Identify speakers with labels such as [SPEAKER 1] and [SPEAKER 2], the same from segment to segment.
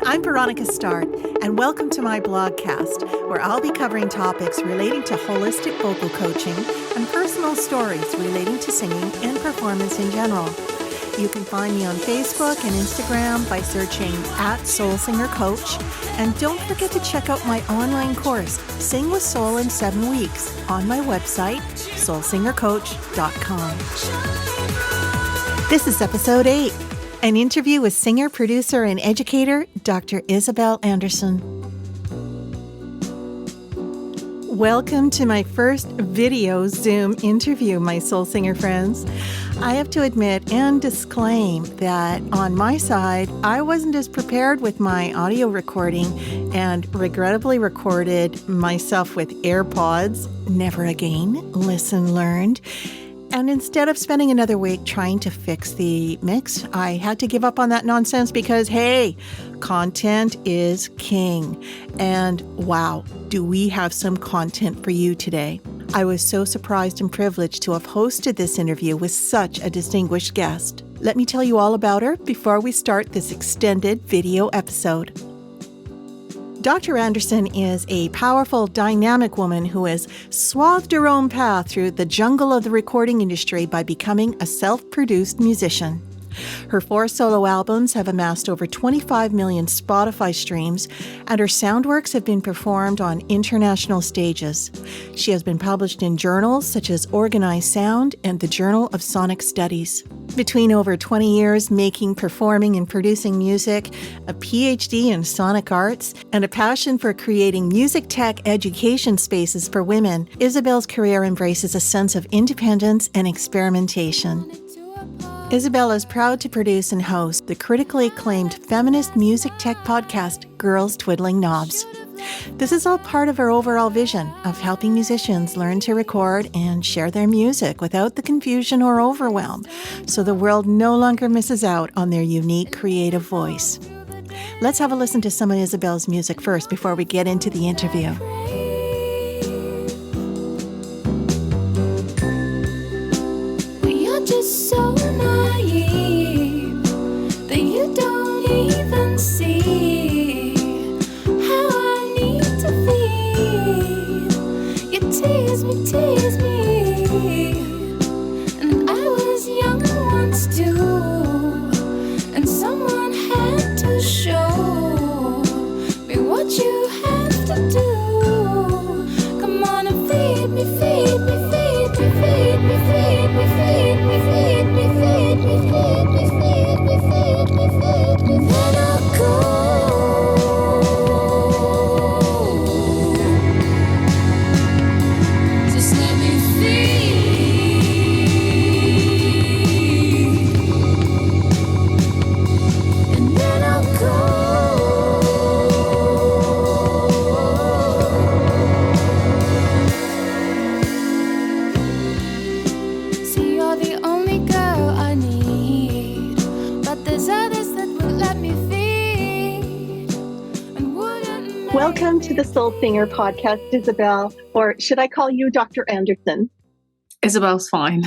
[SPEAKER 1] I'm Veronica Stark, and welcome to my blogcast, where I'll be covering topics relating to holistic vocal coaching and personal stories relating to singing and performance in general. You can find me on Facebook and Instagram by searching @SoulSingerCoach, and don't forget to check out my online course, Sing with Soul in 7 Weeks, on my website, soulsingercoach.com. This is episode 8. An interview with singer, producer, and educator, Dr. Isobel Anderson. Welcome to my first video Zoom interview, my soul singer friends. I have to admit and disclaim that on my side, I wasn't as prepared with my audio recording and regrettably recorded myself with AirPods. Never again. Lesson learned. And instead of spending another week trying to fix the mix, I had to give up on that nonsense because, hey, content is king. And wow, do we have some content for you today. I was so surprised and privileged to have hosted this interview with such a distinguished guest. Let me tell you all about her before we start this extended video episode. Dr. Anderson is a powerful, dynamic woman who has swathed her own path through the jungle of the recording industry by becoming a self-produced musician. Her 4 solo albums have amassed over 25 million Spotify streams, and her sound works have been performed on international stages. She has been published in journals such as Organized Sound and the Journal of Sonic Studies. Between over 20 years making, performing, and producing music, a Ph.D. in sonic arts, and a passion for creating music tech education spaces for women, Isobel's career embraces a sense of independence and experimentation. Isobel is proud to produce and host the critically acclaimed feminist music tech podcast, Girls Twiddling Knobs. This is all part of her overall vision of helping musicians learn to record and share their music without the confusion or overwhelm, so the world no longer misses out on their unique creative voice. Let's have a listen to some of Isobel's music first before we get into the interview.
[SPEAKER 2] You're just so naive that you don't even see how I need to feel. You tease me, and I was young once too, and someone had to show me what you have to do. Come on and feed me, feed me, feed me, feed me, feed me, feed me, feed me, feed me, feed me, feed me, feed me, feed me, then I'll go. Just let me feed, and then I'll go. See, you're the only girl I need, but there's others that would let me feed and wouldn't make
[SPEAKER 1] Welcome to the Soul Singer podcast, Isobel, or should I call you Dr. Anderson?
[SPEAKER 3] Isobel's fine.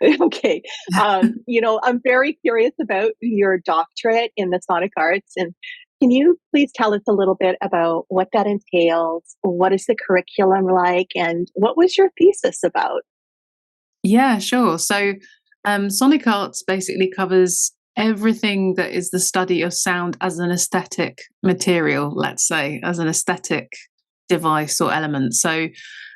[SPEAKER 1] Okay. I'm very curious about your doctorate in the sonic arts. And can you please tell us a little bit about what that entails? What is the curriculum like? And what was your thesis about?
[SPEAKER 3] Yeah, sure. So sonic arts basically covers everything that is the study of sound as an aesthetic material, let's say, as an aesthetic device or element. So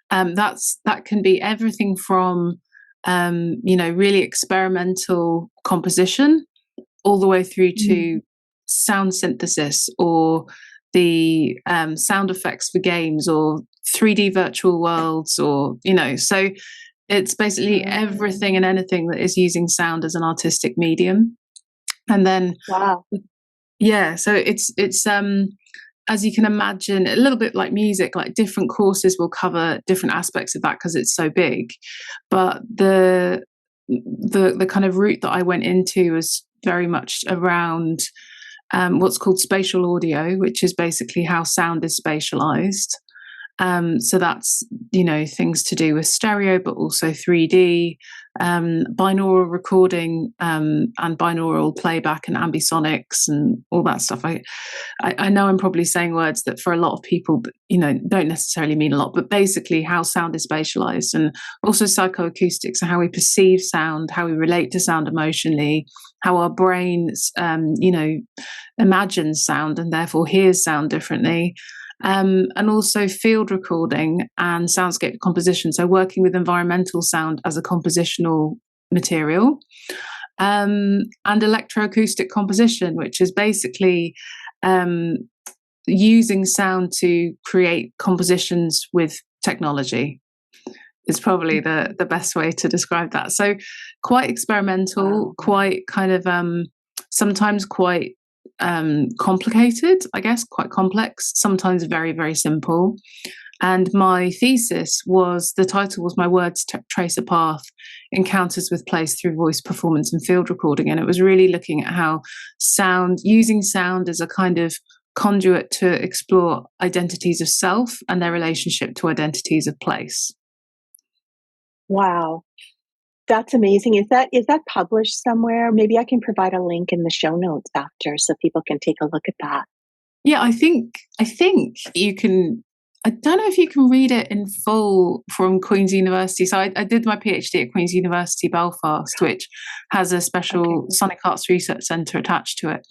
[SPEAKER 3] that can be everything from really experimental composition all the way through to sound synthesis or the sound effects for games or 3D virtual worlds or, so it's basically everything and anything that is using sound as an artistic medium. And then,
[SPEAKER 1] Wow.
[SPEAKER 3] yeah, so it's as you can imagine, a little bit like music, like different courses will cover different aspects of that because it's so big. But the kind of route that I went into was very much around what's called spatial audio, which is basically how sound is spatialized. So that's, things to do with stereo, but also 3D, binaural recording, and binaural playback and ambisonics and all that stuff. I know I'm probably saying words that for a lot of people, don't necessarily mean a lot, but basically how sound is spatialized, and also psychoacoustics, and how we perceive sound, how we relate to sound emotionally, how our brains, imagines sound and therefore hears sound differently. And also field recording and soundscape composition. So working with environmental sound as a compositional material, and electroacoustic composition, which is basically using sound to create compositions with technology. Is probably the best way to describe that. So quite experimental, quite kind of sometimes quite complicated, I guess, quite complex, sometimes very, very simple. And my thesis the title was My Words Trace a Path, Encounters with Place Through Voice, Performance and Field Recording. And it was really looking at how using sound as a kind of conduit to explore identities of self and their relationship to identities of place.
[SPEAKER 1] Wow. That's amazing. Is that published somewhere? Maybe I can provide a link in the show notes after so people can take a look at that.
[SPEAKER 3] Yeah, I think you can. I don't know if you can read it in full from Queen's University. So I did my PhD at Queen's University Belfast, which has a special Sonic Arts Research Centre attached to it.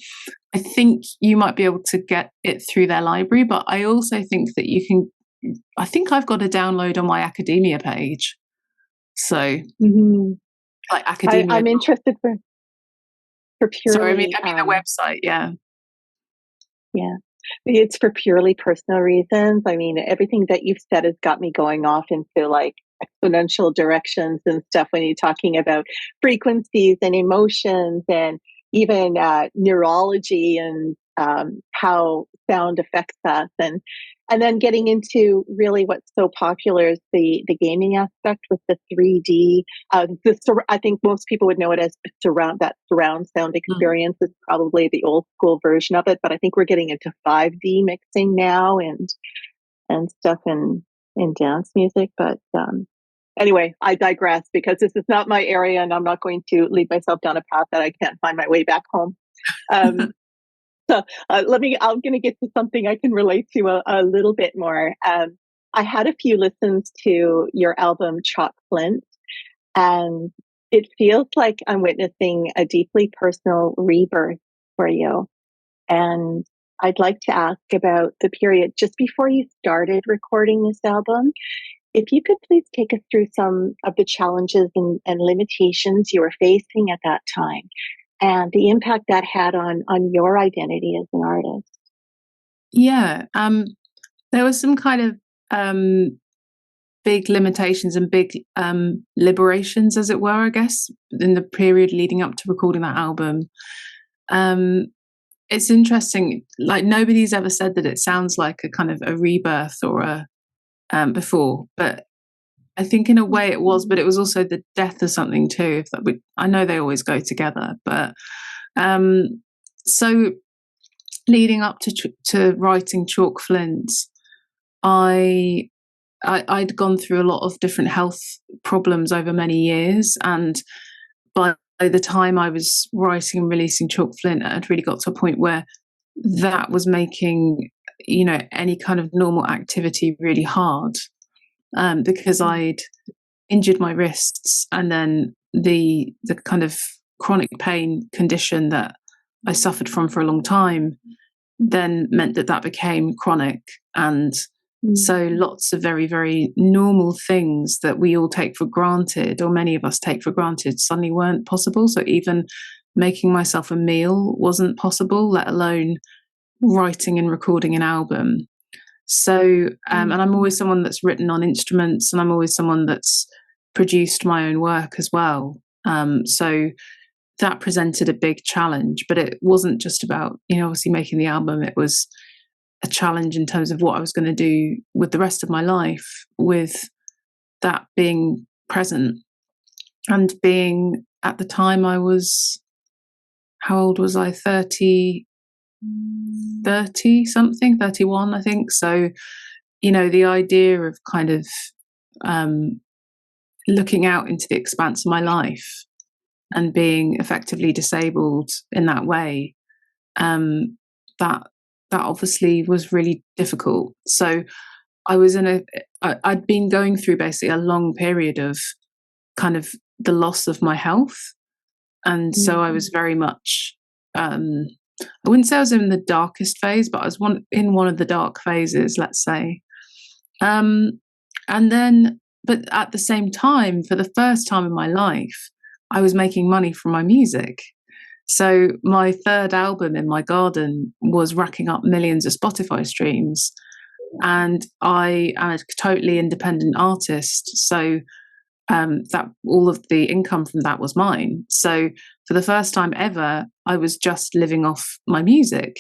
[SPEAKER 3] I think you might be able to get it through their library, but I also think that you can. I think I've got a download on my academia page. So, like academia.
[SPEAKER 1] I'm interested for purely.
[SPEAKER 3] Sorry, I mean the website. Yeah.
[SPEAKER 1] It's for purely personal reasons. I mean, everything that you've said has got me going off into like exponential directions and stuff when you're talking about frequencies and emotions and even neurology and how sound affects us, and then getting into really what's so popular is the gaming aspect with the 3D. I think most people would know it as surround sound experience is probably the old school version of it, but I think we're getting into 5D mixing now and stuff in dance music. But anyway, I digress because this is not my area, and I'm not going to lead myself down a path that I can't find my way back home. So I'm going to get to something I can relate to a little bit more. I had a few listens to your album Chalk Flint, and it feels like I'm witnessing a deeply personal rebirth for you. And I'd like to ask about the period just before you started recording this album. If you could please take us through some of the challenges and limitations you were facing at that time, and the impact that had on your identity as an artist.
[SPEAKER 3] Yeah, there was some kind of big limitations and big liberations, as it were, I guess, in the period leading up to recording that album. It's interesting, like nobody's ever said that it sounds like a kind of a rebirth or a before, but I think in a way it was, but it was also the death of something too. I know they always go together, but so leading up to writing Chalk Flint, I'd gone through a lot of different health problems over many years, and by the time I was writing and releasing Chalk Flint, I'd really got to a point where that was making any kind of normal activity really hard. Because I'd injured my wrists, and then the kind of chronic pain condition that I suffered from for a long time then meant that became chronic. And so lots of very, very normal things that we all take for granted, or many of us take for granted, suddenly weren't possible. So even making myself a meal wasn't possible, let alone writing and recording an album. So, and I'm always someone that's written on instruments, and I'm always someone that's produced my own work as well. So that presented a big challenge, but it wasn't just about, obviously making the album. It was a challenge in terms of what I was going to do with the rest of my life, with that being present and being, at the time I was, how old was I? 30 something, 31, I think. So, the idea of kind of looking out into the expanse of my life and being effectively disabled in that way, that obviously was really difficult. So I'd been going through basically a long period of kind of the loss of my health. And so I was very much, I wouldn't say I was in the darkest phase, but I was in one of the dark phases, let's say. And then, but at the same time, for the first time in my life, I was making money from my music. So my third album, In My Garden, was racking up millions of Spotify streams. And I am a totally independent artist. So that all of the income from that was mine. So for the first time ever, I was just living off my music.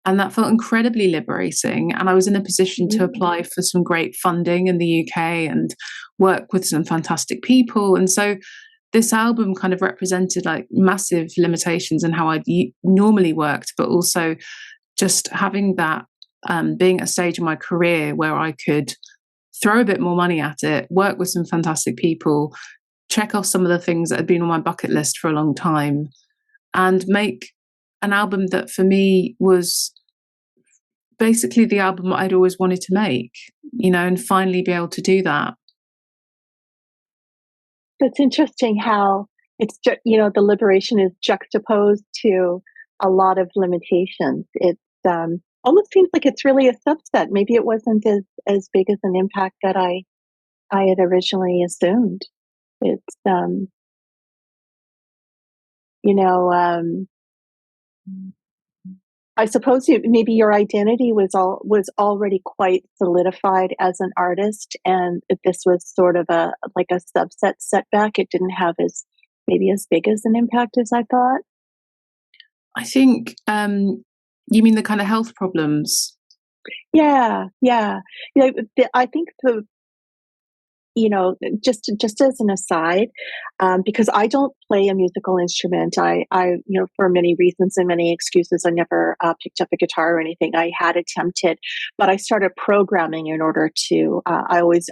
[SPEAKER 3] And that felt incredibly liberating. And I was in a position to apply for some great funding in the UK and work with some fantastic people. And so this album kind of represented like massive limitations in how I'd normally worked, but also just having that being at a stage in my career where I could throw a bit more money at it, work with some fantastic people, check off some of the things that had been on my bucket list for a long time, and make an album that for me was basically the album I'd always wanted to make, and finally be able to do that.
[SPEAKER 4] It's interesting how it's, the liberation is juxtaposed to a lot of limitations. It's almost seems like it's really a subset. Maybe it wasn't as big as an impact that I had originally assumed. It's I suppose maybe your identity was already quite solidified as an artist, and this was sort of a subset setback. It didn't have as big as an impact as I thought.
[SPEAKER 3] I think you mean the kind of health problems?
[SPEAKER 4] Yeah. I think just as an aside, because I don't play a musical instrument. I for many reasons and many excuses, I never picked up a guitar or anything. I had attempted, but I started programming in order to. I always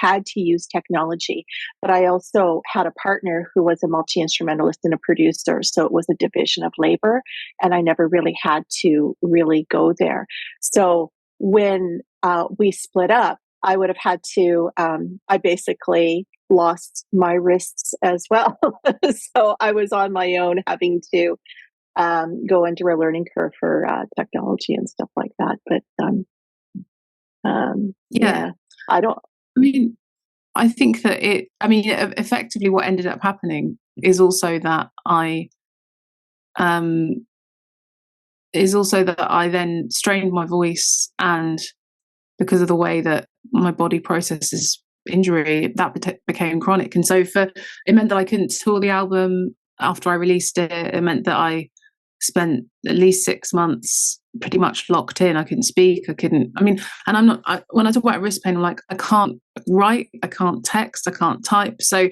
[SPEAKER 4] had to use technology, but I also had a partner who was a multi-instrumentalist and a producer, so it was a division of labor, and I never really had to really go there. So when we split up, I would have had to, I basically lost my wrists as well. So I was on my own having to go into a learning curve for technology and stuff like that. But
[SPEAKER 3] I think that effectively what ended up happening is also that I then strained my voice, and because of the way that my body processes injury, that became chronic. And so it meant that I couldn't tour the album after I released it. It meant that I spent at least 6 months pretty much locked in. I couldn't speak. And when I talk about wrist pain, I'm like, I can't write, I can't text, I can't type. So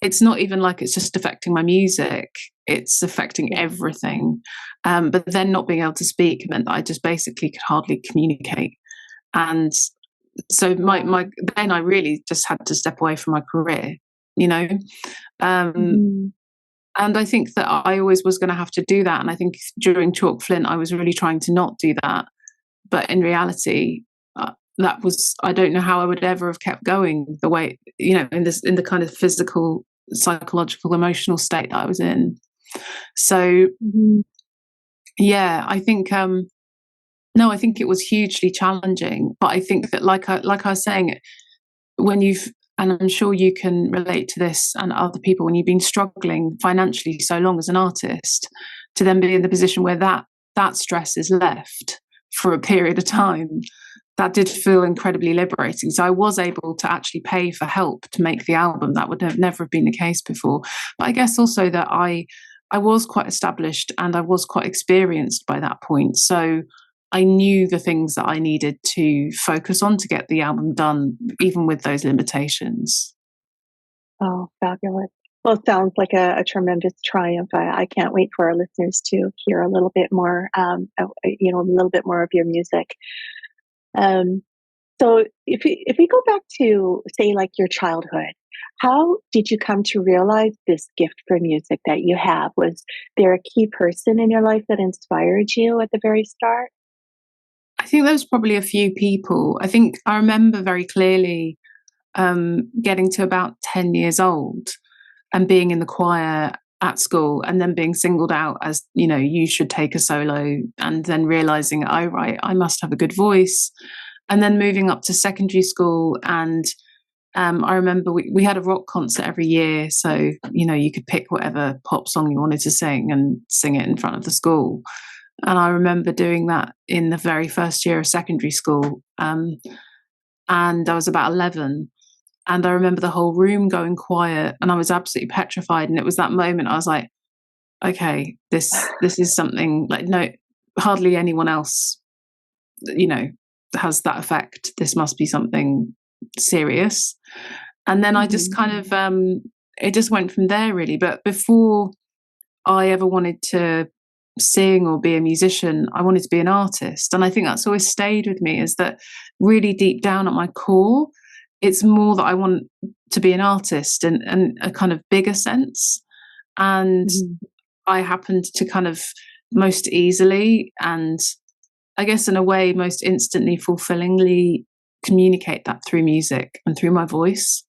[SPEAKER 3] it's not even like it's just affecting my music, it's affecting everything. But then not being able to speak meant that I just basically could hardly communicate. And so then I really just had to step away from my career, and I think that I always was going to have to do that. And I think during Chalk Flint, I was really trying to not do that. But in reality, I don't know how I would ever have kept going the way, in the kind of physical, psychological, emotional state that I was in. So, I think, no, I think it was hugely challenging. But I think that, like I was saying, and I'm sure you can relate to this and other people, when you've been struggling financially so long as an artist, to then be in the position where that stress is left for a period of time, that did feel incredibly liberating. So I was able to actually pay for help to make the album. That would have never have been the case before. But I guess also that I was quite established and I was quite experienced by that point. So I knew the things that I needed to focus on to get the album done, even with those limitations.
[SPEAKER 4] Oh, fabulous. Well, it sounds like a tremendous triumph. I can't wait for our listeners to hear a little bit more, a little bit more of your music. So if we go back to, say, like your childhood, how did you come to realize this gift for music that you have? Was there a key person in your life that inspired you at the very start?
[SPEAKER 3] I think there was probably a few people. I think I remember very clearly getting to about 10 years old and being in the choir at school and then being singled out as, you should take a solo, and then realizing, oh, right, I must have a good voice. And then moving up to secondary school, and I remember we had a rock concert every year. So, you could pick whatever pop song you wanted to sing and sing it in front of the school. And I remember doing that in the very first year of secondary school. And I was about 11. And I remember the whole room going quiet, and I was absolutely petrified. And it was that moment I was like, okay, this is something like, no, hardly anyone else, has that effect. This must be something serious. And then I just kind of, it just went from there really. But before I ever wanted to sing or be a musician, I wanted to be an artist. And I think that's always stayed with me, is that really deep down at my core, it's more that I want to be an artist in a kind of bigger sense. And I happened to kind of most easily, and I guess in a way most instantly, fulfillingly communicate that through music and through my voice.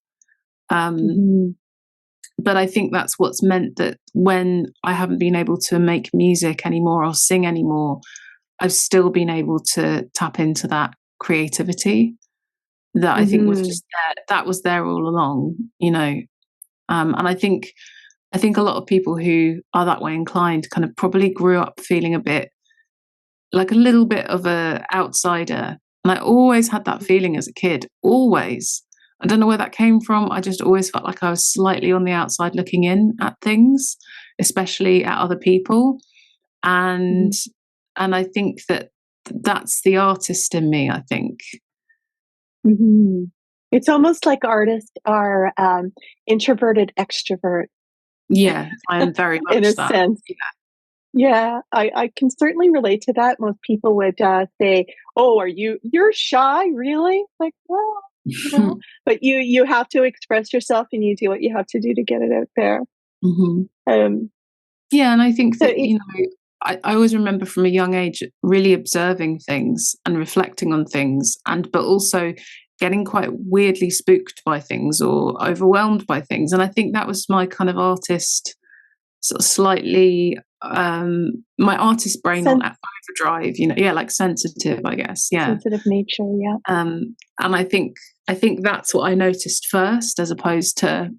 [SPEAKER 3] But I think that's what's meant that when I haven't been able to make music anymore or sing anymore, I've still been able to tap into that creativity that I think was just there. That was there all along, and I think a lot of people who are that way inclined kind of probably grew up feeling a bit like a little bit of a outsider. And I always had that feeling as a kid, always. I don't know where that came from. I just always felt like I was slightly on the outside looking in at things, especially at other people. And I think that's the artist in me, I think.
[SPEAKER 4] It's almost like artists are introverted extroverts.
[SPEAKER 3] Yeah, I am very much
[SPEAKER 4] in a
[SPEAKER 3] that.
[SPEAKER 4] sense. Yeah, I can certainly relate to that. Most people would say, "Oh, you're shy, really?" Like, well, but you have to express yourself, and you do what you have to do to get it out there.
[SPEAKER 3] Yeah, and I think
[SPEAKER 4] So
[SPEAKER 3] that I always remember from a young age really observing things and reflecting on things, but also getting quite weirdly spooked by things or overwhelmed by things. And I think that was my kind of artist, sort of slightly my artist brain on overdrive, like sensitive, I guess. Yeah.
[SPEAKER 4] Sensitive nature, yeah.
[SPEAKER 3] And I think that's what I noticed first, as opposed to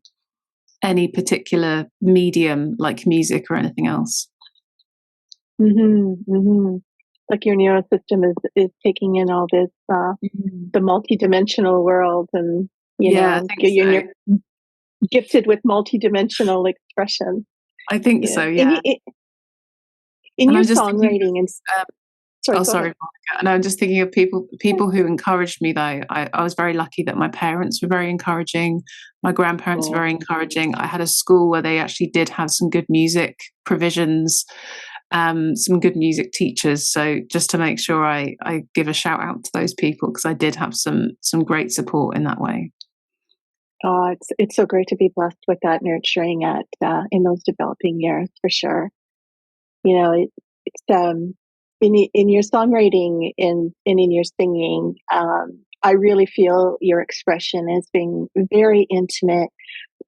[SPEAKER 3] any particular medium like music or anything else.
[SPEAKER 4] Like your neural system is taking in all this, the multidimensional world, and
[SPEAKER 3] I think
[SPEAKER 4] you're gifted with multidimensional expression.
[SPEAKER 3] I think so, yeah.
[SPEAKER 4] In your songwriting, and
[SPEAKER 3] sorry, Monica. And I'm just thinking of people who encouraged me, though. I was very lucky that my parents were very encouraging. My grandparents were very encouraging. I had a school where they actually did have some good music provisions, some good music teachers. So just to make sure I give a shout out to those people, because I did have some great support in that way.
[SPEAKER 4] Oh, it's so great to be blessed with that nurturing in those developing years, for sure. It's in your songwriting and in your singing, I really feel your expression as being very intimate,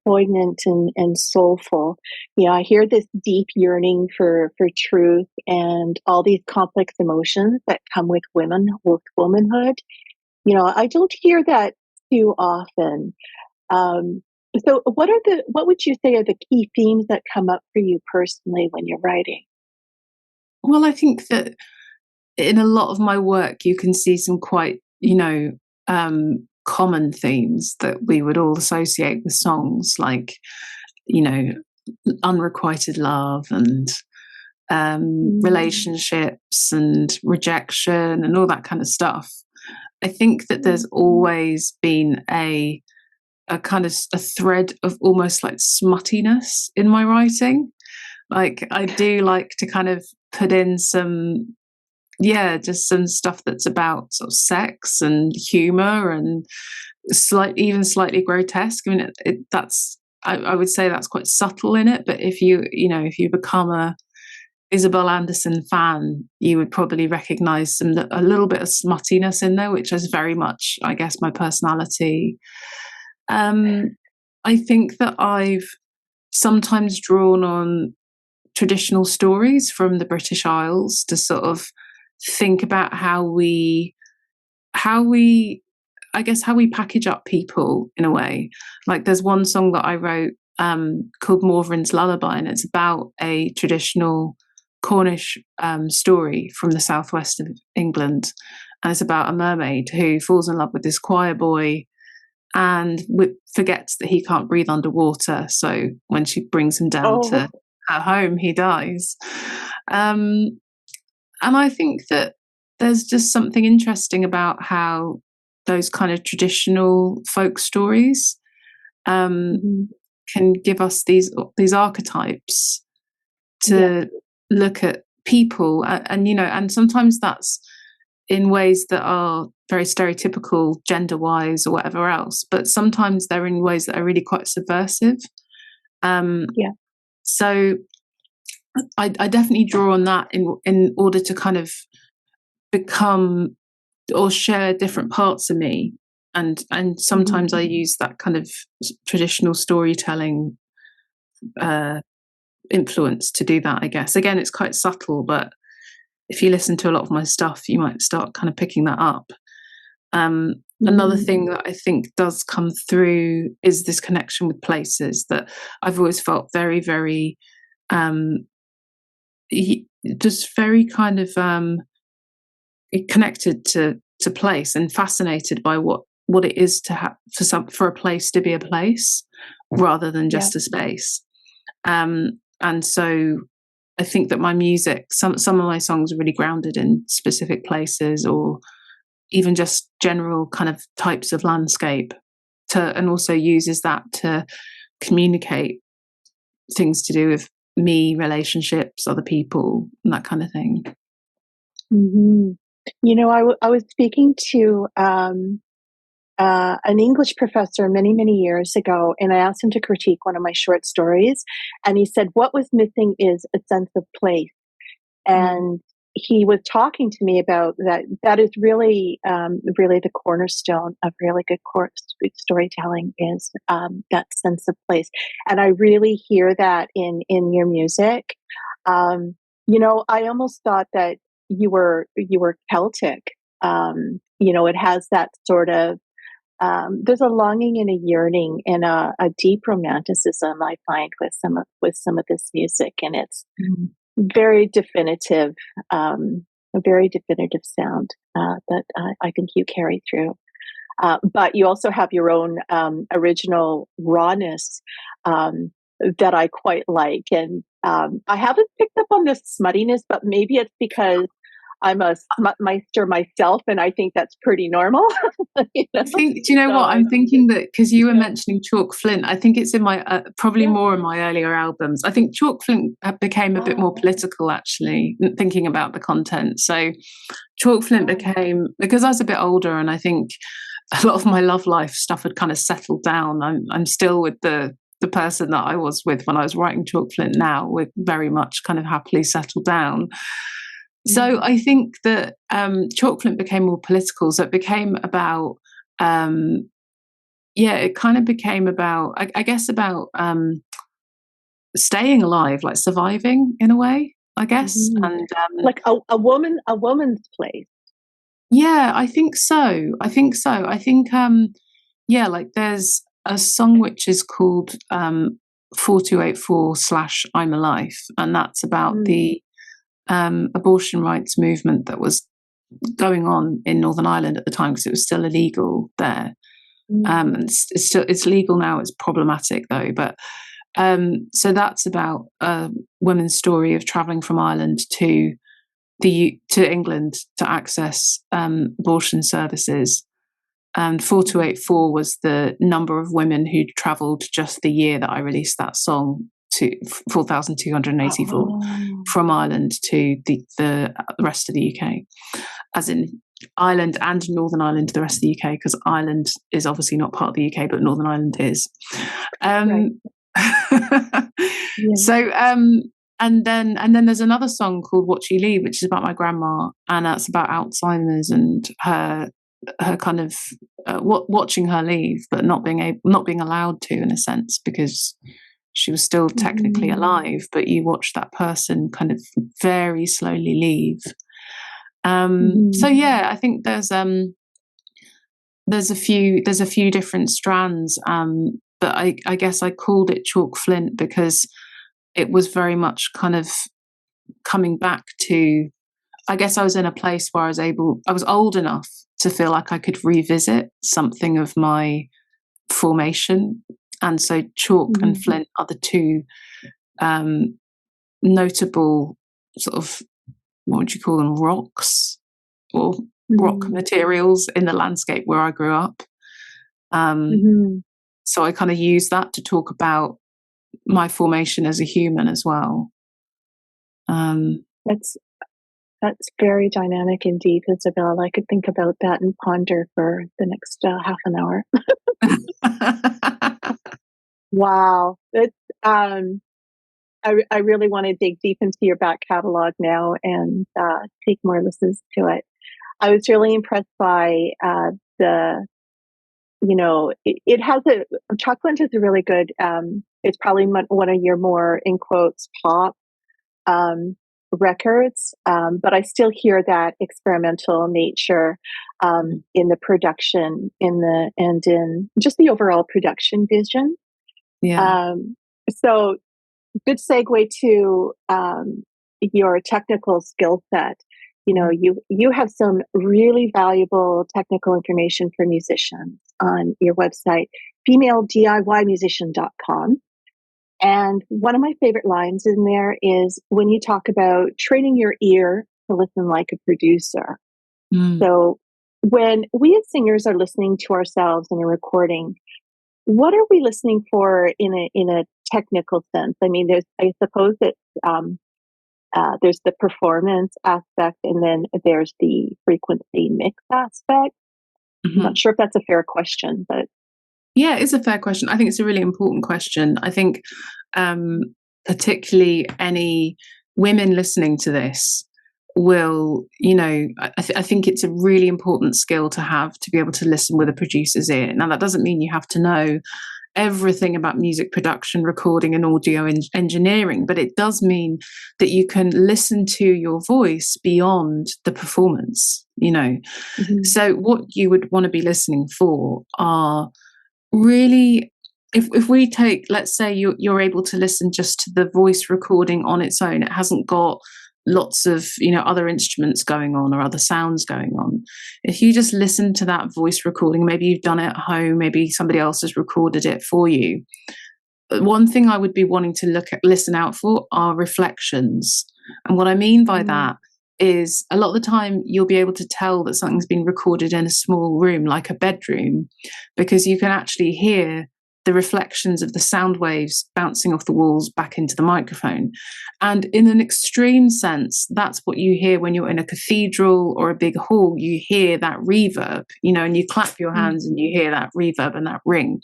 [SPEAKER 4] poignant, and soulful. I hear this deep yearning for truth and all these complex emotions that come with womanhood. I don't hear that too often. So what would you say are the key themes that come up for you personally when you're writing?
[SPEAKER 3] Well, I think that in a lot of my work, you can see some quite, common themes that we would all associate with songs, like, unrequited love and relationships and rejection and all that kind of stuff. I think that there's always been a kind of a thread of almost like smuttiness in my writing. Like, I do like to kind of put in some just some stuff that's about sort of sex and humor and slightly grotesque. I mean, I would say that's quite subtle in it, but if you become a Isobel Anderson fan, you would probably recognize a little bit of smuttiness in there, which is very much, I guess, my personality. I think that I've sometimes drawn on traditional stories from the British Isles to sort of think about how we package up people in a way. Like there's one song that I wrote called Morven's Lullaby, and it's about a traditional Cornish story from the southwest of England, and it's about a mermaid who falls in love with this choir boy and forgets that he can't breathe underwater. So when she brings him down to her home, he dies. And I think that there's just something interesting about how those kind of traditional folk stories can give us these archetypes to look at people, and sometimes that's in ways that are very stereotypical gender-wise or whatever else, but sometimes they're in ways that are really quite subversive. So I definitely draw on that in order to kind of become or share different parts of me, and sometimes I use that kind of traditional storytelling influence to do that, I guess. Again, it's quite subtle, but if you listen to a lot of my stuff, you might start kind of picking that up. Another thing that I think does come through is this connection with places that I've always felt very, very just very kind of connected to place and fascinated by what it is to have for a place to be a place rather than just a space. And so I think that my music, some of my songs are really grounded in specific places or even just general kind of types of landscape, and also uses that to communicate things to do with me, relationships, other people, and that kind of thing.
[SPEAKER 4] I was speaking to an English professor many, many years ago, and I asked him to critique one of my short stories, and he said, what was missing is a sense of place. And he was talking to me about that. That is really, really the cornerstone of really good storytelling is that sense of place. And I really hear that in your music. I almost thought that you were Celtic. It has that sort of there's a longing and a yearning and a deep romanticism I find with some of this music, and it's very definitive, a very definitive sound that I think you carry through. But you also have your own original rawness that I quite like, and I haven't picked up on this smuttiness, but maybe it's because I'm a smutmeister myself, and I think that's pretty normal.
[SPEAKER 3] Do you know what? I'm thinking that because you were mentioning Chalk Flint, I think it's in my probably more in my earlier albums. I think Chalk Flint became a bit more political, actually, thinking about the content. So Chalk Flint became, because I was a bit older, and I think a lot of my love life stuff had kind of settled down. I'm still with the person that I was with when I was writing Chalk Flint. Now we're very much kind of happily settled down. So I think that Chalk Flint became more political. So it became about, it kind of became about, I guess, about staying alive, like surviving in a way, I guess. And
[SPEAKER 4] like a woman's place.
[SPEAKER 3] Yeah, I think so. I think, like there's a song which is called 4284/I'm a Life, and that's about the abortion rights movement that was going on in Northern Ireland at the time, because it was still illegal there. And it's legal now. It's problematic though, but so that's about a woman's story of traveling from Ireland to England to access abortion services. And 4284 was the number of women who'd travelled just the year that I released that song to 4,284 from Ireland to the rest of the UK, as in Ireland and Northern Ireland to the rest of the UK, because Ireland is obviously not part of the UK, but Northern Ireland is.
[SPEAKER 4] Right. Yeah.
[SPEAKER 3] So and then there's another song called What You Leave, which is about my grandma, and that's about Alzheimer's and her kind of watching her leave, but not being allowed to, in a sense, because she was still technically alive, but you watch that person kind of very slowly leave. So yeah, I think there's a few different strands, but I guess I called it chalk flint because it was very much kind of coming back to, I guess I was in a place where I was old enough to feel like I could revisit something of my formation. And so chalk and flint are the two notable sort of, what would you call them, rocks or rock materials in the landscape where I grew up. So I kind of use that to talk about my formation as a human as well.
[SPEAKER 4] That's very dynamic indeed, Isobel. I could think about that and ponder for the next half an hour. Wow. It's, I really want to dig deep into your back catalog now and take more listens to it. I was really impressed by it has chalk flint is a really good, it's probably one of your more, in quotes, pop records, but I still hear that experimental nature in the production, and in just the overall production vision.
[SPEAKER 3] Yeah.
[SPEAKER 4] So good segue to your technical skill set. You have some really valuable technical information for musicians on your website, femalediymusician.com. And one of my favorite lines in there is when you talk about training your ear to listen like a producer. So when we as singers are listening to ourselves in a recording, what are we listening for in a technical sense? I mean, I suppose that there's the performance aspect, and then there's the frequency mix aspect. I'm not sure if that's a fair question, but
[SPEAKER 3] yeah, it's a fair question. I think it's a really important question. I think particularly any women listening to this will, I think it's a really important skill to have, to be able to listen with a producer's ear. Now, that doesn't mean you have to know everything about music production, recording, and audio engineering, but it does mean that you can listen to your voice beyond the performance, So what you would want to be listening for are really, if we take, let's say you're able to listen just to the voice recording on its own, it hasn't got lots of other instruments going on or other sounds going on. If you just listen to that voice recording, maybe you've done it at home, maybe somebody else has recorded it for you, one thing I would be wanting to listen out for are reflections. And what I mean by that is, a lot of the time you'll be able to tell that something's been recorded in a small room, like a bedroom, because you can actually hear the reflections of the sound waves bouncing off the walls back into the microphone. And in an extreme sense, that's what you hear when you're in a cathedral or a big hall. You hear that reverb, and you clap your hands and you hear that reverb and that ring.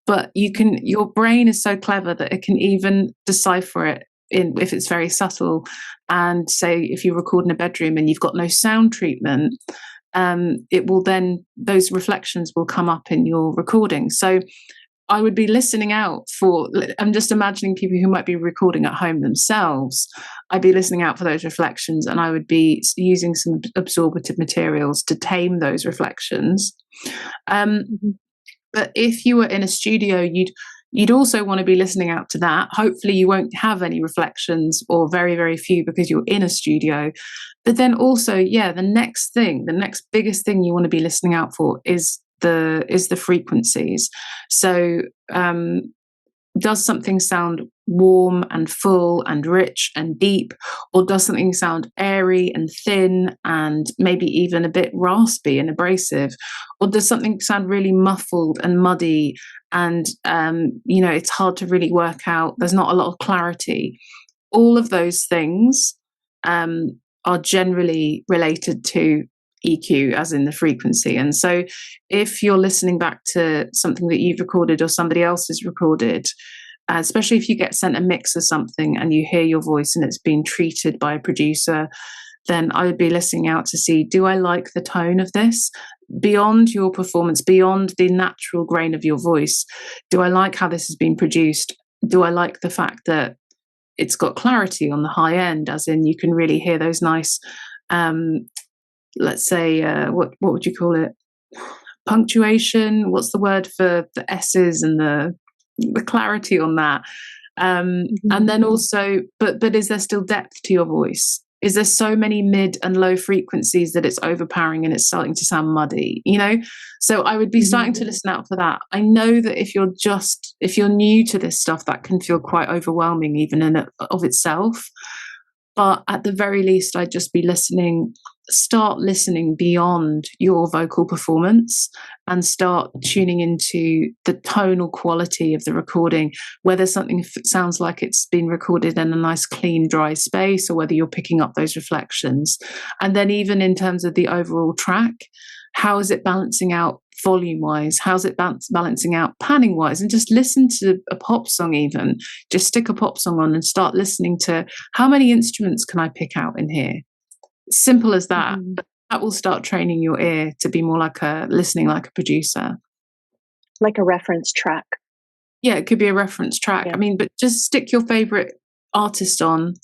[SPEAKER 3] But your brain is so clever that it can even decipher it if it's very subtle. And say, if you record in a bedroom and you've got no sound treatment, it will then, those reflections will come up in your recording. So I would be listening out for, I'm just imagining people who might be recording at home themselves. I'd be listening out for those reflections, and I would be using some absorbative materials to tame those reflections. But if you were in a studio, you'd also want to be listening out to that. Hopefully you won't have any reflections, or very, very few, because you're in a studio. But then also, the next biggest thing you want to be listening out for is the frequencies. So does something sound warm and full and rich and deep, or does something sound airy and thin and maybe even a bit raspy and abrasive, or does something sound really muffled and muddy and it's hard to really work out, there's not a lot of clarity. All of those things are generally related to EQ, as in the frequency. And so if you're listening back to something that you've recorded or somebody else has recorded, especially if you get sent a mix of something and you hear your voice and it's been treated by a producer, then I would be listening out to see, do I like the tone of this? Beyond your performance, beyond the natural grain of your voice, do I like how this has been produced? Do I like the fact that it's got clarity on the high end, as in you can really hear those nice let's say what would you call it, punctuation, what's the word for the s's and the clarity on that, and then also but is there still depth to your voice? Is there so many mid and low frequencies that it's overpowering and it's starting to sound muddy, so I would be starting to listen out for that. I know that if you're new to this stuff, that can feel quite overwhelming even in of itself, but at the very least I'd just be start listening beyond your vocal performance and start tuning into the tonal quality of the recording, whether something sounds like it's been recorded in a nice clean dry space or whether you're picking up those reflections. And then even in terms of the overall track, how is it balancing out volume wise? How's it balancing out panning wise? And just listen to a pop song, even just stick a pop song on and start listening to how many instruments can I pick out in here? Simple as that. That will start training your ear to be more listening like a producer.
[SPEAKER 4] Like a reference track.
[SPEAKER 3] Yeah, it could be a reference track.
[SPEAKER 4] Yeah.
[SPEAKER 3] I mean, but just stick your favorite artist on.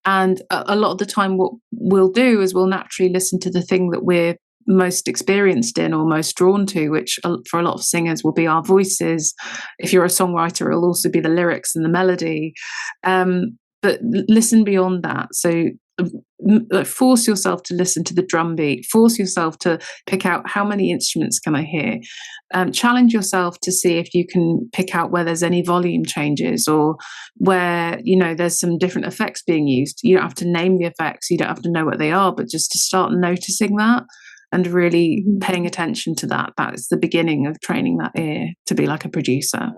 [SPEAKER 3] And a lot of the time what we'll do is we'll naturally listen to the thing that we're most experienced in or most drawn to, which for a lot of singers will be our voices. If you're a songwriter, it'll also be the lyrics and the melody. But listen beyond that. So force yourself to listen to the drum beat, force yourself to pick out how many instruments can I hear, challenge yourself to see if you can pick out where there's any volume changes or where there's some different effects being used. You don't have to name the effects, you don't have to know what they are, but just to start noticing that and really paying attention to that. That is the beginning of training that ear to be like a producer.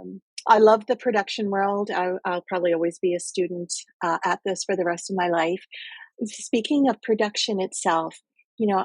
[SPEAKER 4] I love the production world. I'll probably always be a student at this for the rest of my life. Speaking of production itself,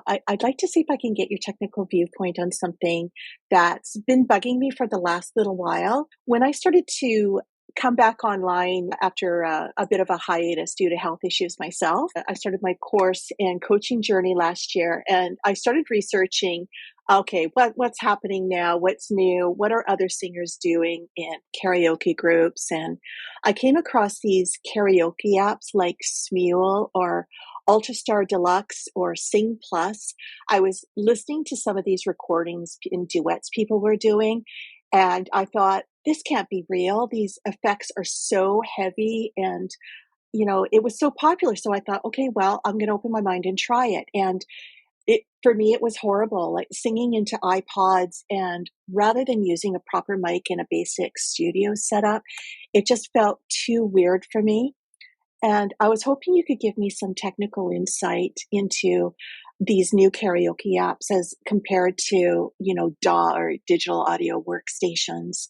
[SPEAKER 4] I'd like to see if I can get your technical viewpoint on something that's been bugging me for the last little while. When I started to come back online after a bit of a hiatus due to health issues myself, I started my course and coaching journey last year, and I started researching, okay, what's happening now? What's new? What are other singers doing in karaoke groups? And I came across these karaoke apps like Smule or Ultrastar Deluxe or Sing Plus. I was listening to some of these recordings and duets people were doing, and I thought, this can't be real. These effects are so heavy and, it was so popular. So I thought, okay, well, I'm going to open my mind and try it. And for me, it was horrible, like singing into iPods, and rather than using a proper mic in a basic studio setup, it just felt too weird for me. And I was hoping you could give me some technical insight into these new karaoke apps as compared to, DAW or digital audio workstations.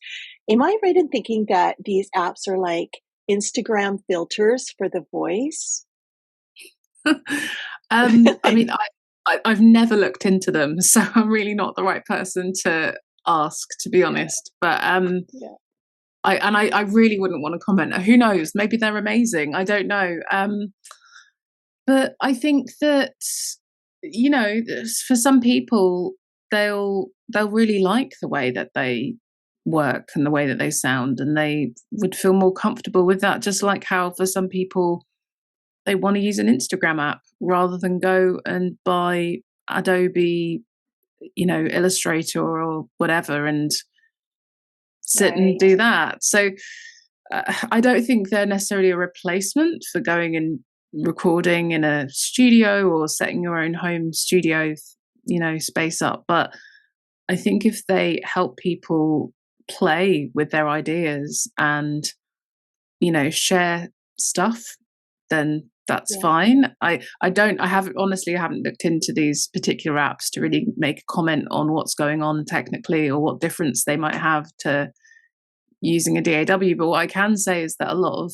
[SPEAKER 4] Am I right in thinking that these apps are like Instagram filters for the voice?
[SPEAKER 3] I mean, I've never looked into them, so I'm really not the right person to ask, to be honest. But
[SPEAKER 4] Yeah.
[SPEAKER 3] I really wouldn't want to comment. Who knows? Maybe they're amazing. I don't know. But I think that for some people, they'll really like the way that they work and the way that they sound, and they would feel more comfortable with that. Just like how for some people, they want to use an Instagram app rather than go and buy Adobe, Illustrator or whatever and sit and do that. So I don't think they're necessarily a replacement for going and recording in a studio or setting your own home studio, space up. But I think if they help people play with their ideas and, share stuff, then that's fine. I haven't looked into these particular apps to really make a comment on what's going on technically or what difference they might have to using a DAW. But what I can say is that a lot of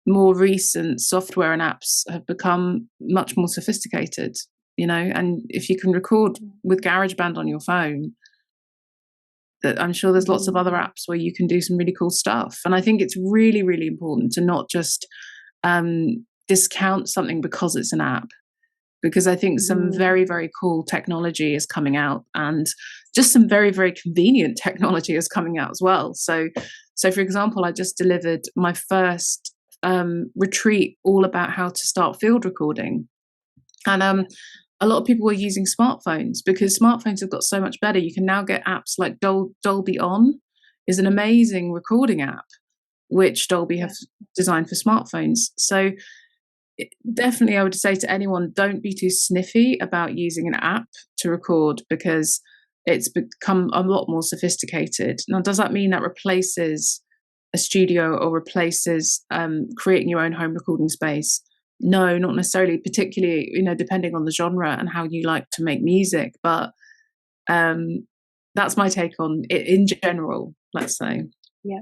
[SPEAKER 3] more recent software and apps have become much more sophisticated, and if you can record with GarageBand on your phone, that I'm sure there's lots of other apps where you can do some really cool stuff. And I think it's really, really important to not just discount something because it's an app, because I think some very, very cool technology is coming out, and just some very, very convenient technology is coming out as well. So for example, I just delivered my first retreat all about how to start field recording. And a lot of people were using smartphones because smartphones have got so much better. You can now get apps like Dolby On is an amazing recording app, which Dolby have designed for smartphones. So definitely I would say to anyone, don't be too sniffy about using an app to record, because it's become a lot more sophisticated. Now, does that mean that replaces a studio or replaces creating your own home recording space? No, not necessarily, particularly, depending on the genre and how you like to make music. But that's my take on it in general, let's say.
[SPEAKER 4] Yeah.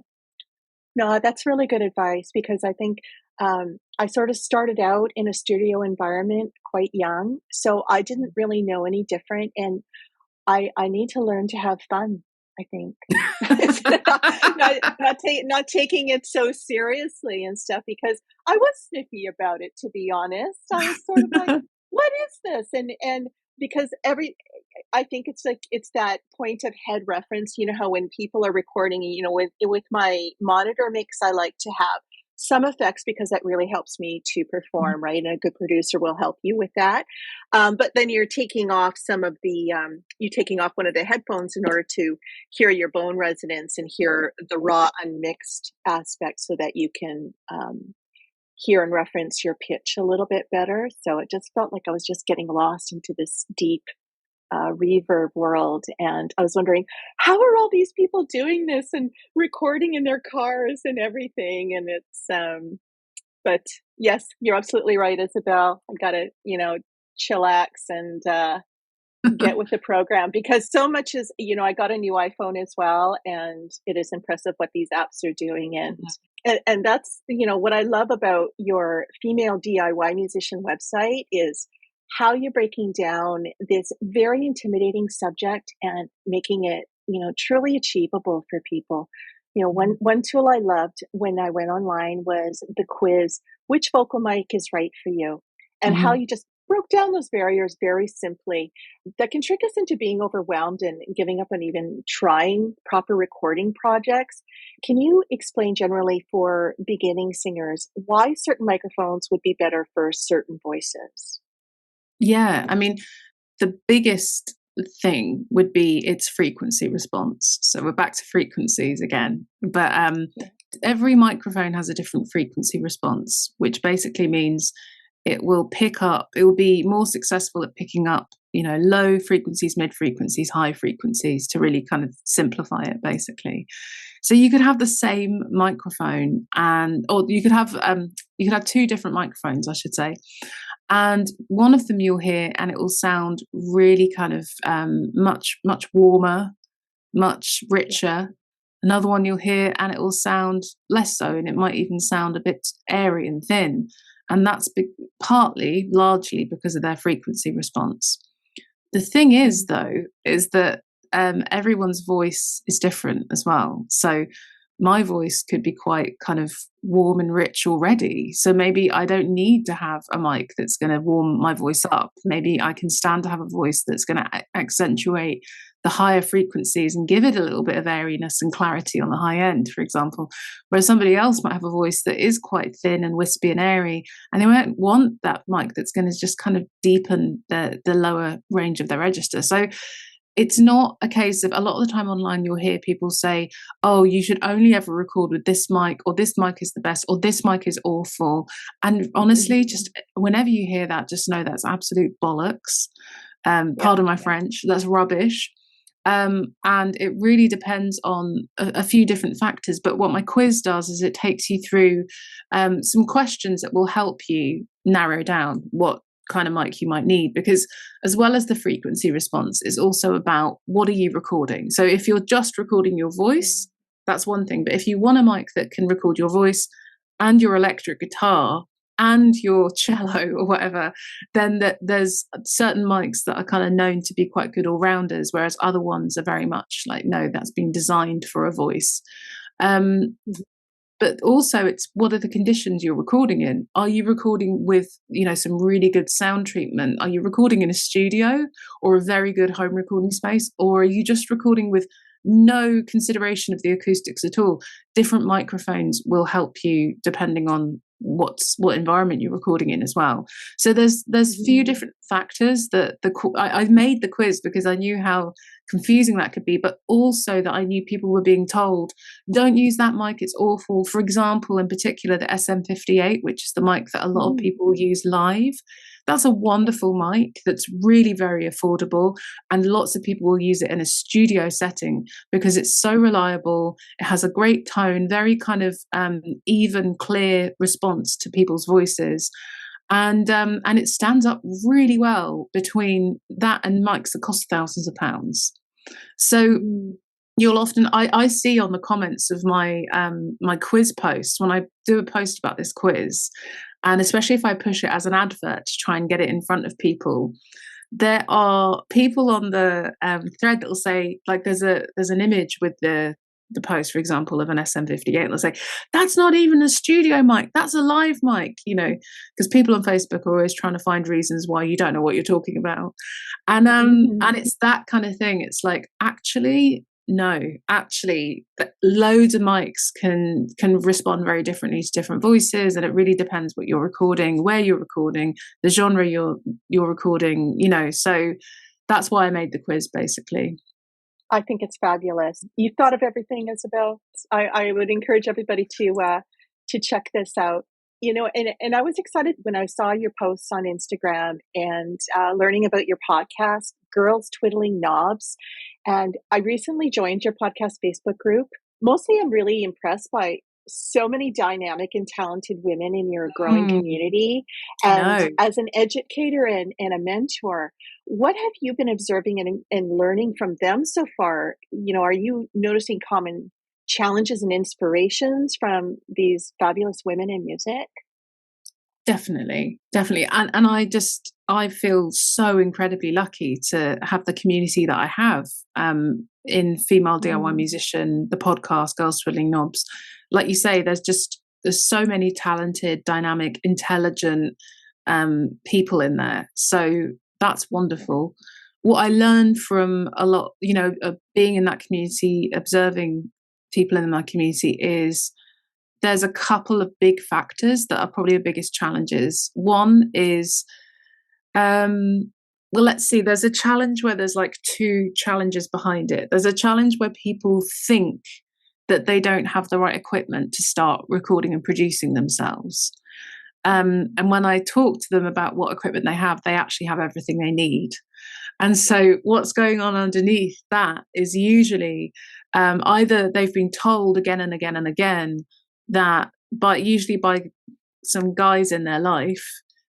[SPEAKER 4] No, that's really good advice, because I think I sort of started out in a studio environment quite young, so I didn't really know any different. And I need to learn to have fun, I think. not taking it so seriously and stuff, because I was sniffy about it, to be honest. I was sort of like, what is this? And because I think it's like, it's that point of head reference, how when people are recording, with my monitor mix, I like to have some effects because that really helps me to perform, right? And a good producer will help you with that. But then you're taking off one of the headphones in order to hear your bone resonance and hear the raw unmixed aspect, so that you can hear and reference your pitch a little bit better. So it just felt like I was just getting lost into this deep reverb world. And I was wondering, how are all these people doing this and recording in their cars and everything? And it's, but yes, you're absolutely right, Isobel. I gotta, chillax and get with the program, because so much is, I got a new iPhone as well, and it is impressive what these apps are doing. And that's, what I love about your female DIY musician website is how you're breaking down this very intimidating subject and making it, truly achievable for people. One tool I loved when I went online was the quiz, which vocal mic is right for you, and how you just broke down those barriers very simply. That can trick us into being overwhelmed and giving up on even trying proper recording projects. Can you explain generally for beginning singers why certain microphones would be better for certain voices?
[SPEAKER 3] Yeah, I mean, the biggest thing would be its frequency response. So we're back to frequencies again. But every microphone has a different frequency response, which basically means it will be more successful at picking up, low frequencies, mid frequencies, high frequencies, to really kind of simplify it, basically. So you could have the same microphone, or you could have two different microphones, I should say. And one of them you'll hear and it will sound really kind of much, much warmer, much richer. Another one you'll hear and it will sound less so, and it might even sound a bit airy and thin. And that's largely because of their frequency response. The thing is, though, is that everyone's voice is different as well. So my voice could be quite kind of warm and rich already. So maybe I don't need to have a mic that's going to warm my voice up. Maybe I can stand to have a voice that's going to accentuate the higher frequencies and give it a little bit of airiness and clarity on the high end, for example. Whereas somebody else might have a voice that is quite thin and wispy and airy, and they won't want that mic that's going to just kind of deepen the lower range of their register. So it's not a case of, a lot of the time online you'll hear people say, oh, you should only ever record with this mic, or this mic is the best, or this mic is awful. And honestly, just whenever you hear that, just know that's absolute bollocks. Pardon my French, that's rubbish. And it really depends on a few different factors. But what my quiz does is it takes you through some questions that will help you narrow down what kind of mic you might need, because as well as the frequency response is also about what are you recording. So if you're just recording your voice, that's one thing. But if you want a mic that can record your voice and your electric guitar and your cello or whatever, then there's certain mics that are kind of known to be quite good all-rounders, whereas other ones are very much like, no, that's been designed for a voice. But also it's what are the conditions you're recording in? Are you recording with, some really good sound treatment? Are you recording in a studio or a very good home recording space? Or are you just recording with no consideration of the acoustics at all? Different microphones will help you depending on what environment you're recording in as well. So there's a few different factors that I made the quiz because I knew how confusing that could be, but also that I knew people were being told, don't use that mic, it's awful. For example, in particular, the SM58, which is the mic that a lot of people use live. That's a wonderful mic that's really very affordable, and lots of people will use it in a studio setting because it's so reliable. It has a great tone, very kind of even, clear response to people's voices. And it stands up really well between that and mics that cost thousands of pounds. So you'll often, I see on the comments of my my quiz posts, when I do a post about this quiz, and especially if I push it as an advert to try and get it in front of people, there are people on the thread that will say, like, there's an image with the post, for example, of an SM58, and they'll say, that's not even a studio mic, that's a live mic, because people on Facebook are always trying to find reasons why you don't know what you're talking about. And it's that kind of thing. It's like, actually, no, loads of mics can respond very differently to different voices, and it really depends what you're recording, where you're recording, the genre you're recording, so that's why I made the quiz, basically.
[SPEAKER 4] I think it's fabulous. You've thought of everything, Isobel. I would encourage everybody to check this out. And I was excited when I saw your posts on Instagram and learning about your podcast, Girls Twiddling Knobs. And I recently joined your podcast Facebook group. Mostly, I'm really impressed by so many dynamic and talented women in your growing community. And as an educator and a mentor, what have you been observing and learning from them so far? Are you noticing common challenges and inspirations from these fabulous women in music?
[SPEAKER 3] Definitely. And I feel so incredibly lucky to have the community that I have in Female DIY Musician, the podcast, Girls Twiddling Knobs. Like you say, there's so many talented, dynamic, intelligent people in there. So that's wonderful. What I learned from a lot, being in that community, observing people in my community, is there's a couple of big factors that are probably the biggest challenges. One is, let's see, there's a challenge where there's like two challenges behind it. There's a challenge where people think that they don't have the right equipment to start recording and producing themselves. And when I talk to them about what equipment they actually have everything they need. And so what's going on underneath that is usually either they've been told again and again and again that usually by some guys in their life,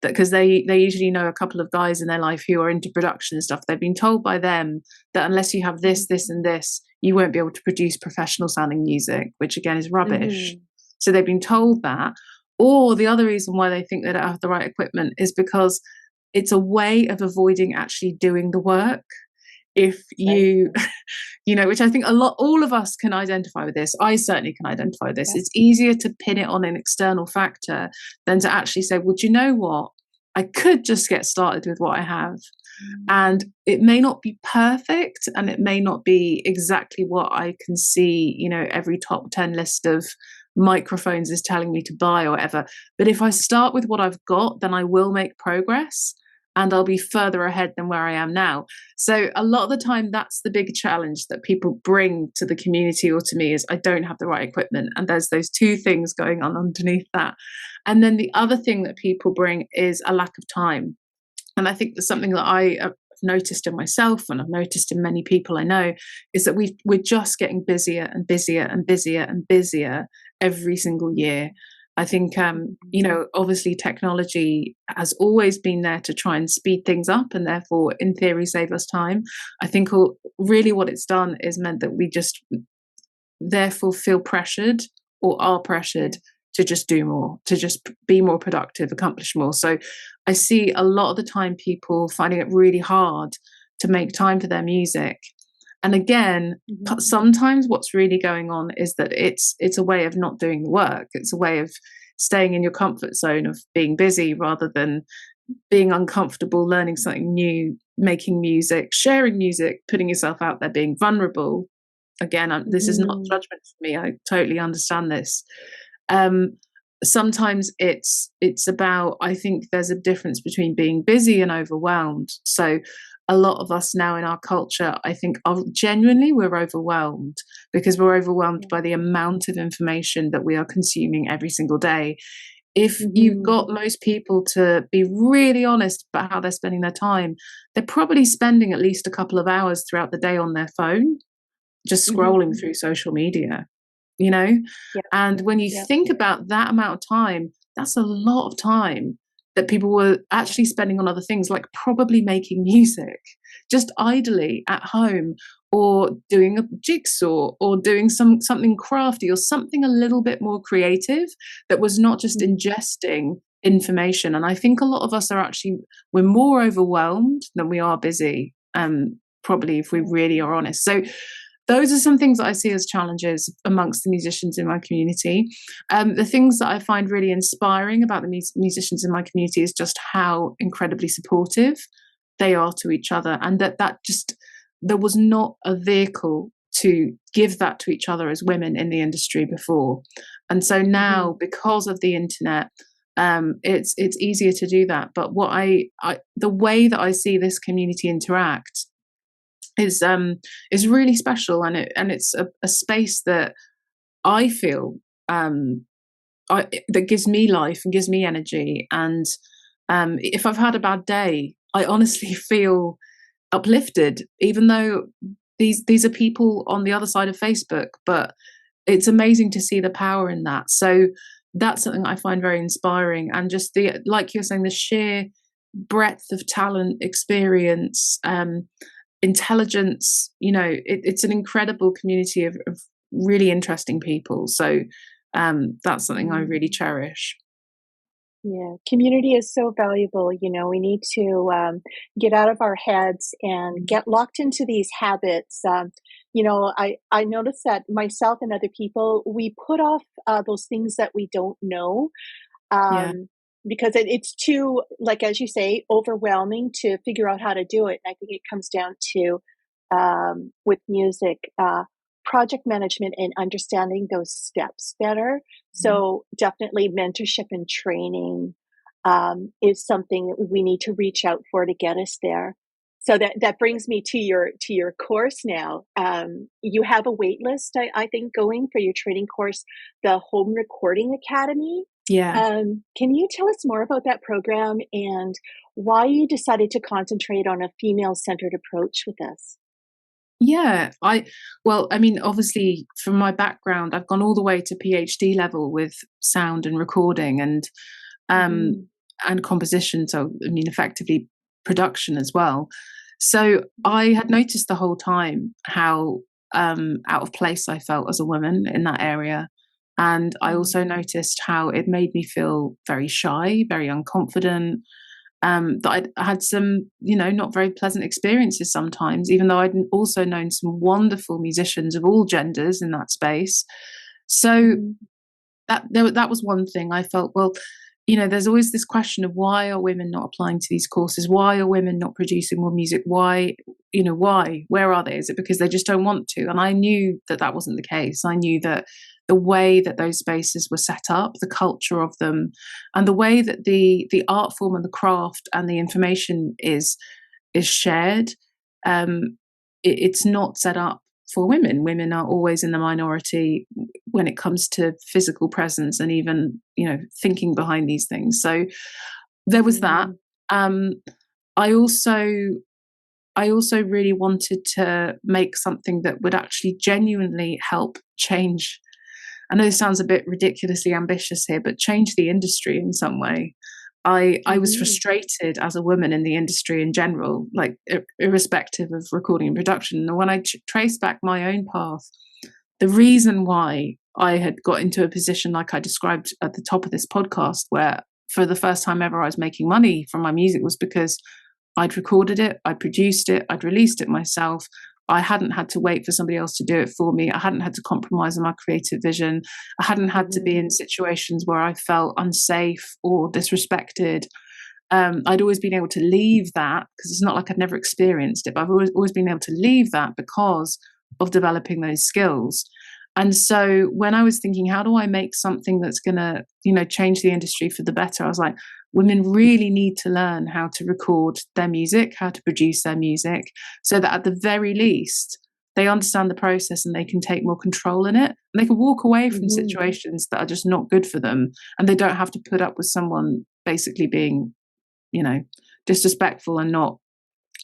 [SPEAKER 3] that because they usually know a couple of guys in their life who are into production and stuff, they've been told by them that unless you have this, this and this, you won't be able to produce professional sounding music, which again is rubbish. So they've been told that. Or the other reason why they think they don't have the right equipment is because it's a way of avoiding actually doing the work. If you, which I think all of us can identify with this. I certainly can identify with this. It's easier to pin it on an external factor than to actually say, well, do you know what? I could just get started with what I have. And it may not be perfect, and it may not be exactly what I can see, every top 10 list of microphones is telling me to buy or whatever. But if I start with what I've got, then I will make progress and I'll be further ahead than where I am now. So a lot of the time, that's the big challenge that people bring to the community or to me, is I don't have the right equipment. And there's those two things going on underneath that. And then the other thing that people bring is a lack of time. And I think that's something that I noticed in myself, and I've noticed in many people I know, is that we're just getting busier and busier and busier and busier every single year. I think, obviously technology has always been there to try and speed things up and therefore, in theory, save us time. I think really what it's done is meant that we just therefore feel pressured or are pressured to just do more, to just be more productive, accomplish more. So I see a lot of the time people finding it really hard to make time for their music. And again, sometimes what's really going on is that it's a way of not doing the work. It's a way of staying in your comfort zone of being busy rather than being uncomfortable, learning something new, making music, sharing music, putting yourself out there, being vulnerable. Again, this is not judgment for me. I totally understand this. Sometimes it's about, I think there's a difference between being busy and overwhelmed. So a lot of us now in our culture, I think, we're overwhelmed because we're overwhelmed by the amount of information that we are consuming every single day. If you've got most people to be really honest about how they're spending their time, they're probably spending at least a couple of hours throughout the day on their phone, just scrolling through social media, and when you think about that amount of time, that's a lot of time that people were actually spending on other things, like probably making music just idly at home, or doing a jigsaw, or doing something crafty, or something a little bit more creative that was not just ingesting information. And I think a lot of us we're more overwhelmed than we are busy, probably, if we really are honest. So those are some things that I see as challenges amongst the musicians in my community. The things that I find really inspiring about the musicians in my community is just how incredibly supportive they are to each other, and that just, there was not a vehicle to give that to each other as women in the industry before. And so now, because of the internet, it's easier to do that. But the way that I see this community interact is really special, and it's a space that I feel that gives me life and gives me energy. And if I've had a bad day, I honestly feel uplifted, even though these are people on the other side of Facebook. But it's amazing to see the power in that. So that's something I find very inspiring, and just like you're saying, the sheer breadth of talent, experience, intelligence, it's an incredible community of really interesting people. So that's something I really cherish.
[SPEAKER 4] Yeah, community is so valuable. We need to get out of our heads and get locked into these habits. I notice that myself and other people, we put off those things that we don't know. Because it's too, like, as you say, overwhelming to figure out how to do it. And I think it comes down to, with music, project management and understanding those steps better. So definitely mentorship and training is something that we need to reach out for to get us there. So that brings me to your course now. You have a wait list, I think, going for your training course, the Home Recording Academy.
[SPEAKER 3] Yeah.
[SPEAKER 4] Can you tell us more about that program and why you decided to concentrate on a female-centered approach with this?
[SPEAKER 3] Yeah, obviously from my background, I've gone all the way to PhD level with sound and recording and composition. So, effectively production as well. So I had noticed the whole time how out of place I felt as a woman in that area. And I also noticed how it made me feel very shy, very unconfident, that I had some, not very pleasant experiences sometimes, even though I'd also known some wonderful musicians of all genders in that space. So that was one thing. I felt, well, there's always this question of, why are women not applying to these courses? Why are women not producing more music? Why? Where are they? Is it because they just don't want to? And I knew that wasn't the case. I knew that the way that those spaces were set up, the culture of them, and the way that the art form and the craft and the information is shared, it's not set up for women. Women are always in the minority when it comes to physical presence and even, thinking behind these things. So there was that. I also I also really wanted to make something that would actually genuinely help change. I know this sounds a bit ridiculously ambitious here, but change the industry in some way. I was frustrated as a woman in the industry in general, like irrespective of recording and production. And when I trace back my own path, the reason why I had got into a position like I described at the top of this podcast, where for the first time ever I was making money from my music, was because I'd recorded it, I'd produced it, I'd released it myself. I hadn't had to wait for somebody else to do it for me. I hadn't had to compromise on my creative vision. I hadn't had to be in situations where I felt unsafe or disrespected. I'd always been able to leave that, because it's not like I'd never experienced it, but I've always been able to leave that because of developing those skills. And so when I was thinking, how do I make something that's going to, change the industry for the better? I was like, women really need to learn how to record their music, how to produce their music, so that at the very least, they understand the process and they can take more control in it. And they can walk away from situations that are just not good for them. And they don't have to put up with someone basically being, disrespectful and not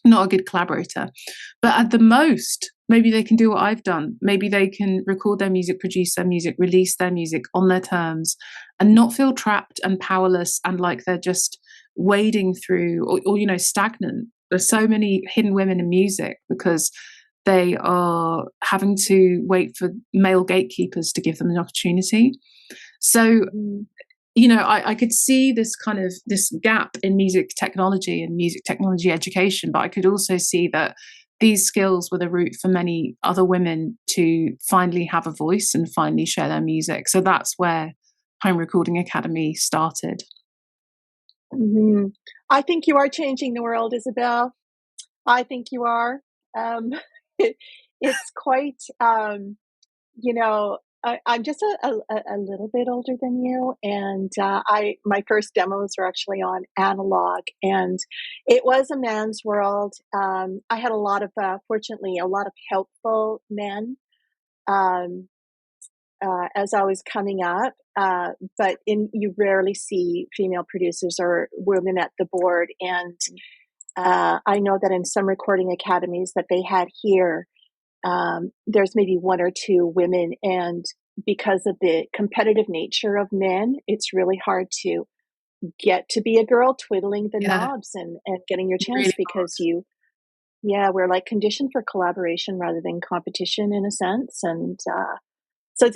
[SPEAKER 3] a good collaborator. But at the most, maybe they can do what I've done. Maybe they can record their music, produce their music, release their music on their terms, and not feel trapped and powerless and like they're just wading through or stagnant. There's so many hidden women in music because they are having to wait for male gatekeepers to give them an opportunity. So I could see this gap in music technology and music technology education, but I could also see that these skills were the route for many other women to finally have a voice and finally share their music. So that's where Home Recording Academy started.
[SPEAKER 4] I think you are changing the world, Isobel. I think you are. It's quite, I'm just a little bit older than you, and my first demos were actually on analog, and it was a man's world. I had fortunately, a lot of helpful men as I was coming up, but you rarely see female producers or women at the board. And I know that in some recording academies that they had here, there's maybe one or two women, and because of the competitive nature of men, it's really hard to get to be a girl twiddling the knobs and getting your chance,
[SPEAKER 3] Really
[SPEAKER 4] because we're like conditioned for collaboration rather than competition in a sense. And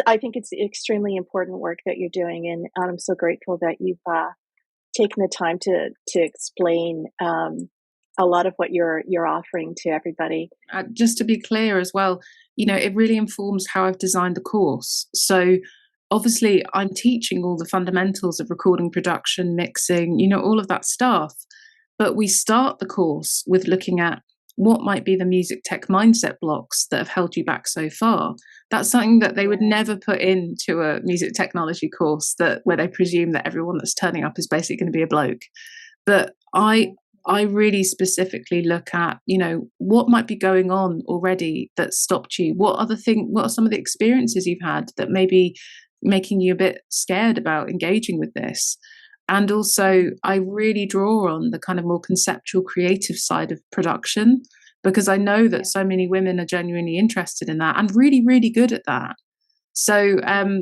[SPEAKER 4] I think it's extremely important work that you're doing, and I'm so grateful that you've taken the time to explain a lot of what you're offering to everybody.
[SPEAKER 3] Just to be clear as well, it really informs how I've designed the course. So obviously I'm teaching all the fundamentals of recording, production, mixing, all of that stuff. But we start the course with looking at what might be the music tech mindset blocks that have held you back so far. That's something that they would never put into a music technology course, where they presume that everyone that's turning up is basically going to be a bloke. But I really specifically look at, what might be going on already that stopped you. What are some of the experiences you've had that may be making you a bit scared about engaging with this? And also, I really draw on the kind of more conceptual, creative side of production, because I know that so many women are genuinely interested in that and really, really good at that. So, I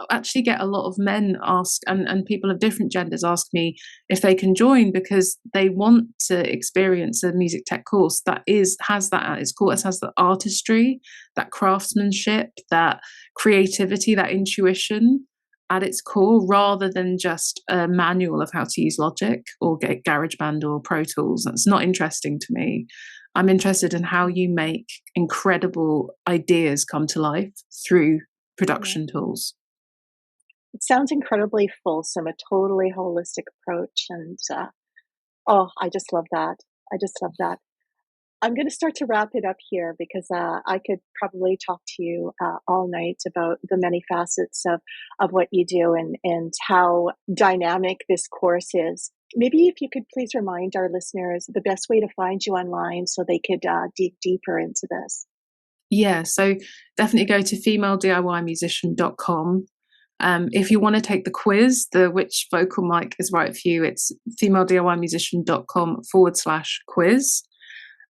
[SPEAKER 3] actually get a lot of men ask, and people of different genders ask me if they can join, because they want to experience a music tech course that has that at its core. It has the artistry, that craftsmanship, that creativity, that intuition at its core, rather than just a manual of how to use Logic or get GarageBand or Pro Tools. That's not interesting to me. I'm interested in how you make incredible ideas come to life through production tools.
[SPEAKER 4] It sounds incredibly fulsome, a totally holistic approach. And I just love that. I'm going to start to wrap it up here, because I could probably talk to you all night about the many facets of what you do and how dynamic this course is. Maybe if you could please remind our listeners the best way to find you online so they could dig deeper into this.
[SPEAKER 3] Yeah, so definitely go to femalediymusician.com. If you want to take the quiz, which vocal mic is right for you, it's femalediymusician.com/quiz.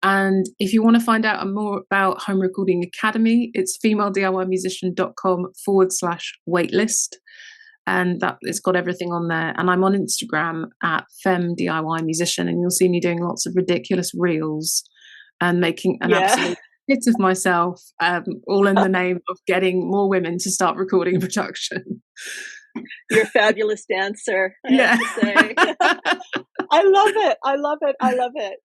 [SPEAKER 3] And if you want to find out more about Home Recording Academy, it's femalediymusician.com/waitlist. And that it's got everything on there. And I'm on Instagram at femdiymusician, and you'll see me doing lots of ridiculous reels and making an absolute hit of myself, all in the name of getting more women to start recording production.
[SPEAKER 4] You're a fabulous dancer, I
[SPEAKER 3] Yeah.
[SPEAKER 4] have to say. I love it. I love it. I love it.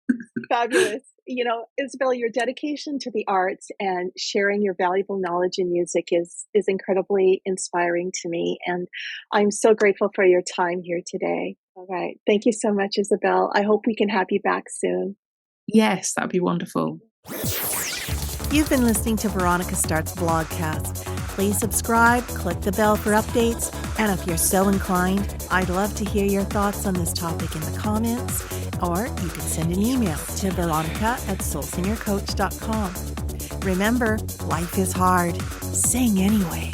[SPEAKER 4] Fabulous. You know, Isobel, your dedication to the arts and sharing your valuable knowledge in music is incredibly inspiring to me. And I'm so grateful for your time here today. All right. Thank you so much, Isobel. I hope we can have you back soon.
[SPEAKER 3] Yes, that'd be wonderful.
[SPEAKER 1] You've been listening to Veronica Start's Blogcast. Please subscribe, click the bell for updates, and if you're so inclined, I'd love to hear your thoughts on this topic in the comments, or you can send an email to veronica@soulsingercoach.com. Remember, life is hard. Sing anyway.